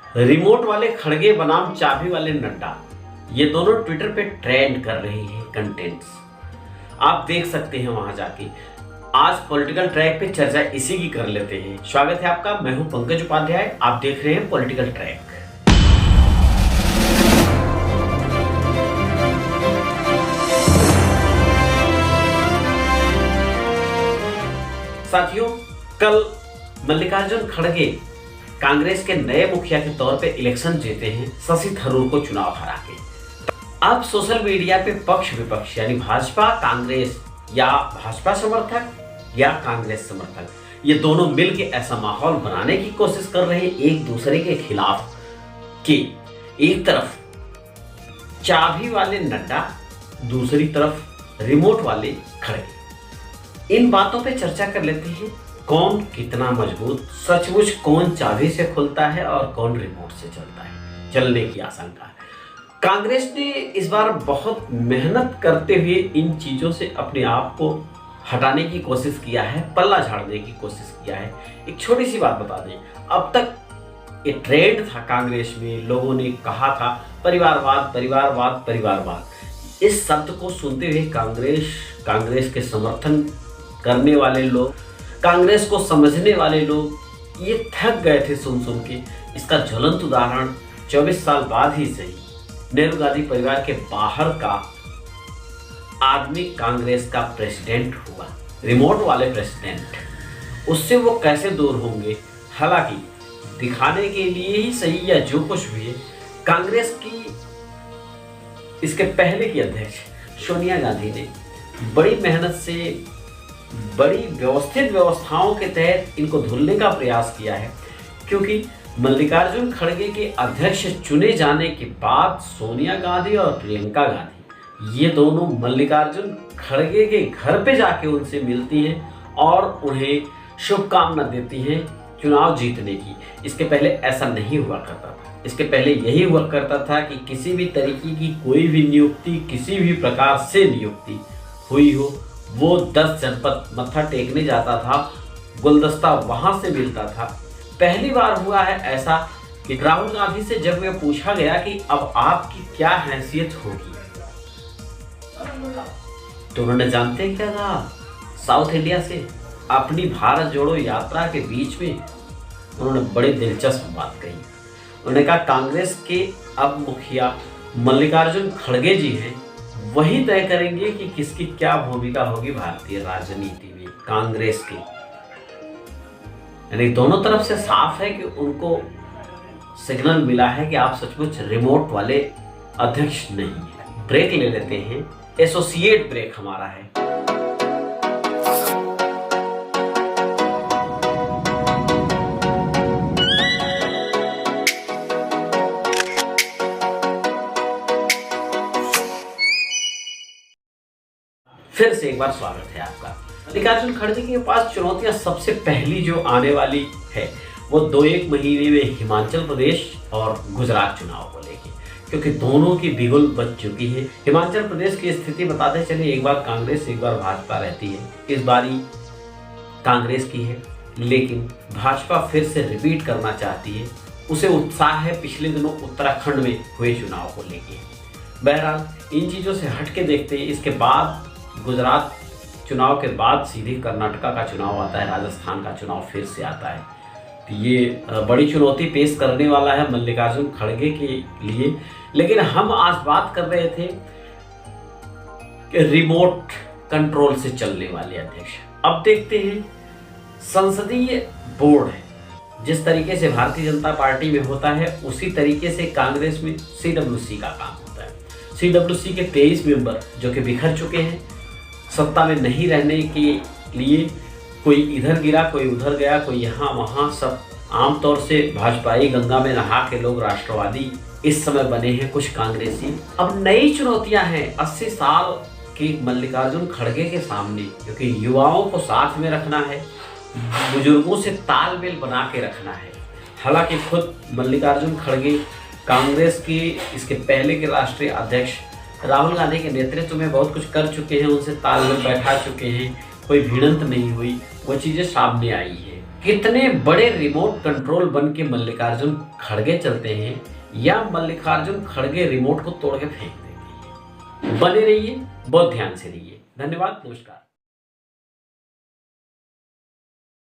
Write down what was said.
Remote वाले खड़गे बनाम चाबी वाले नड्डा, ये दोनों ट्विटर पे ट्रेंड कर रहे हैं कंटेंट्स। आप देख सकते हैं वहां जाके। आज पॉलिटिकल ट्रैक पे चर्चा इसी की कर लेते हैं। स्वागत है आपका, मैं हूं पंकज उपाध्याय, आप देख रहे हैं पॉलिटिकल ट्रैक। साथियों, कल मल्लिकार्जुन खड़गे कांग्रेस के नए मुखिया के तौर पे इलेक्शन जीते हैं शशि थरूर को चुनाव हरा के। अब सोशल मीडिया पे पक्ष विपक्ष यानी भाजपा कांग्रेस या भाजपा समर्थक या कांग्रेस समर्थक, ये दोनों मिलके ऐसा माहौल बनाने की कोशिश कर रहे हैं एक दूसरे के खिलाफ कि एक तरफ चाबी वाले नड्डा, दूसरी तरफ रिमोट वाले खड़गे। इन बातों पे चर्चा कर लेते हैं। कौन कितना मजबूत, सचमुच कौन चाबी से खुलता है और कौन रिमोट से चलता है, चलने की आशंका है। कांग्रेस ने इस बार बहुत मेहनत करते हुए इन चीजों से अपने आप को हटाने की कोशिश किया है, पल्ला झाड़ने की कोशिश किया है। एक छोटी सी बात बता दें, अब तक ये ट्रेंड था कांग्रेस में, लोगों ने कहा था परिवारवाद परिवारवाद परिवारवाद। इस शब्द को सुनते हुए कांग्रेस के समर्थन करने वाले लोग, कांग्रेस को समझने वाले लोग ये थक गए थे सुन के। इसका ज्वलंत उदाहरण 24 साल बाद ही सही, नेहरू गांधी परिवार के बाहर का आदमी कांग्रेस का प्रेसिडेंट हुआ, रिमोट वाले प्रेसिडेंट। उससे वो कैसे दूर होंगे? हालांकि दिखाने के लिए ही सही या जो कुछ भी है, कांग्रेस की इसके पहले की अध्यक्ष सोनिया गांधी ने बड़ी मेहनत से, बड़ी व्यवस्थित व्यवस्थाओं के तहत इनको धुलने का प्रयास किया है। क्योंकि मल्लिकार्जुन खड़गे के अध्यक्ष चुने जाने के बाद सोनिया गांधी और प्रियंका गांधी, ये दोनों मल्लिकार्जुन खड़गे के घर पे जाके उनसे मिलती हैं और उन्हें शुभकामना देती हैं चुनाव जीतने की। इसके पहले ऐसा नहीं हुआ करता था। इसके पहले यही हुआ करता था कि किसी भी तरीके की कोई भी नियुक्ति, किसी भी प्रकार से नियुक्ति हुई हो, वो 10 जनपद मत्था टेकने जाता था, गुलदस्ता वहां से मिलता था। पहली बार हुआ है ऐसा कि राहुल गांधी से जब यह पूछा गया कि अब आपकी क्या हैसियत होगी, तो उन्होंने जानते हैं क्या कहा? साउथ इंडिया से अपनी भारत जोड़ो यात्रा के बीच में उन्होंने बड़ी दिलचस्प बात कही। उन्होंने कहा कांग्रेस के अब मुखिया मल्लिकार्जुन खड़गे जी हैं, वही तय करेंगे कि किसकी क्या भूमिका होगी भारतीय राजनीति में, कांग्रेस की। यानी दोनों तरफ से साफ है कि उनको सिग्नल मिला है कि आप सचमुच रिमोट वाले अध्यक्ष नहीं है। ब्रेक ले लेते हैं, एसोसिएट ब्रेक हमारा है। फिर से एक बार स्वागत है आपका। मल्लिकार्जुन खड़गे के पास चुनौतियां सबसे पहली जो आने वाली है वो 2-1 महीने में हिमाचल प्रदेश और गुजरात चुनाव को लेके, क्योंकि दोनों की बिगुल बच चुकी है। हिमाचल प्रदेश की स्थिति बताते चले, एक बार कांग्रेस एक बार भाजपा रहती है। इस बारी कांग्रेस की है, लेकिन भाजपा फिर से रिपीट करना चाहती है। उसे उत्साह है पिछले दिनों उत्तराखंड में हुए चुनाव को लेके। बहरहाल इन चीज़ों से हट के देखते हैं, इसके बाद गुजरात चुनाव के बाद सीधे कर्नाटका का चुनाव आता है, राजस्थान का चुनाव फिर से आता है। तो ये बड़ी चुनौती पेश करने वाला है मल्लिकार्जुन खड़गे के लिए। लेकिन हम आज बात कर रहे थे कि रिमोट कंट्रोल से चलने वाले अध्यक्ष। अब देखते हैं, संसदीय बोर्ड है, जिस तरीके से भारतीय जनता पार्टी में होता है उसी तरीके से कांग्रेस में CWC का काम होता है। CWC के 23 मेंबर जो कि बिखर चुके हैं, सत्ता में नहीं रहने के लिए कोई इधर गिरा, कोई उधर गया, कोई यहाँ वहाँ, सब आमतौर से भाजपाई गंगा में नहा के लोग राष्ट्रवादी इस समय बने हैं, कुछ कांग्रेसी। अब नई चुनौतियां हैं 80 साल के मल्लिकार्जुन खड़गे के सामने, क्योंकि युवाओं को साथ में रखना है, बुजुर्गों से तालमेल बना के रखना है। हालांकि खुद मल्लिकार्जुन खड़गे कांग्रेस के इसके पहले के राष्ट्रीय अध्यक्ष राहुल गांधी के नेतृत्व में बहुत कुछ कर चुके हैं, उनसे तालमेल बैठा चुके हैं, कोई भिड़ंत नहीं हुई, वो चीज़ें सामने आई है। कितने बड़े रिमोट कंट्रोल बन के मल्लिकार्जुन खड़गे चलते हैं या मल्लिकार्जुन खड़गे रिमोट को तोड़ के फेंक देते हैं। बने रहिए, बहुत ध्यान से रहिए। धन्यवाद, नमस्कार।